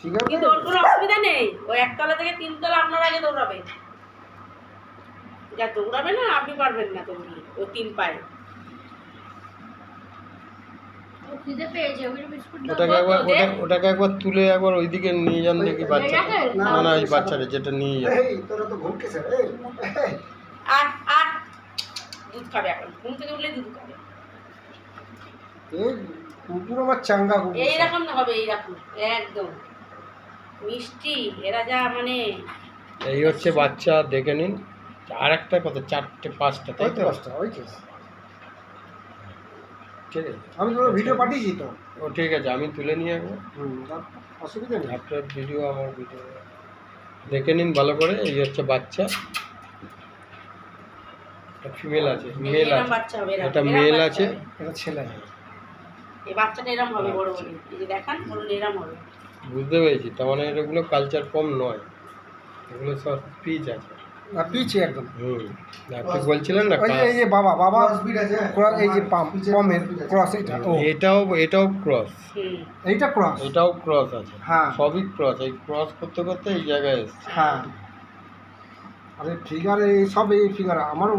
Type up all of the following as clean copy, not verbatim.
ঠিক আছে, কিন্তু ওর কোনো অসুবিধা নেই। ওই একতলা থেকে 3 তলা আপনার আগে দৌড়াবে। যা দৌড়াবে না আপনি পারবেন না দৌড়িয়ে ও 3 পায়ে। ওটাকে একবার তুলে একবার ওইদিকে নিয়ে যান দেখি বাচ্চাটা। না না এই বাচ্চাটা যেটা নিয়ে যান। এই তোরা তো ঘুম কেছে এই আর আর দুধ খাবে এখন, ঘুম থেকে উঠলে দুধ খাবে। এই কুকুর আমার চাঙ্গা কুকুর। এইরকম না হবে, এইরকম একদম মিষ্টি। এরা যা মানে এই হচ্ছে বাচ্চা, দেখে নিন। আর একটা কত 4টে 5টা তাই তো? ওই তো ঠিক আছে, আমি তোমার ভিডিও পাঠিয়েছি তো। ও ঠিক আছে, আমি তুলে নিয়ে একবার। অসুবিধা নেই। আপনার ভিডিও আমার ভিডিও দেখে নিন ভালো করে। এই হচ্ছে বাচ্চা, ফিমেল আছে, মেল এরকম আছে, বাচ্চা হবে, এরকম এটা এরকম মেল বাচ্চা আছে। হবে। এটা ছেলে। এই বাচ্চাটা এরকম হবে বড় বড়, এই যে দেখান বড় এরকম হবে। বুঝতে পেরেছি, তার মানে এগুলো কালচার কম নয়, এগুলো সব পিচ আছে। আর পিছে একদম। আপনি বলছিলেন না ওই যে এই যে বাবা এই যে পমের ক্রস এটা। এটাও ক্রস, এইটা ক্রস, এটাও ক্রস আছে। হ্যাঁ সবই ক্রস। এই ক্রস করতে করতে এই জায়গায় এসছে। হ্যাঁ। আরে ফিগার এই সব এই ফিগার আমারও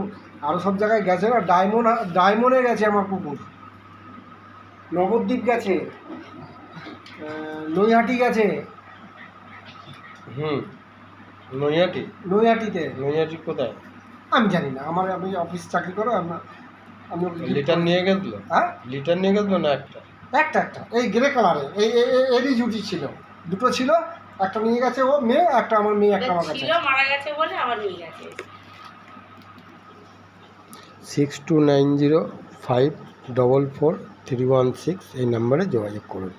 আরও সব জায়গায় গেছে না। ডায়মন্ডে গেছে আমার কুকুর, নবদ্বীপ গেছে, নৈহাটি গেছে। নৈহাটিতে। নৈহাটি কোথায়? আমি জানি না, আমি অফিস চাকরি করো। আমি লিটার নিয়ে গেছিল? হ্যাঁ লিটার নিয়ে গেছিল না একটা? একটা এই গ্রে কালারে এরই জুটি ছিল, দুটো ছিল। একটা নিয়ে গেছে ও মেয়ে, একটা আমার মেয়ে, একটা আমার কাছে ছিল, মারা গেছে বলে আবার নিয়ে গেছে। 6290544316 এই নাম্বারে যোগাযোগ করুন।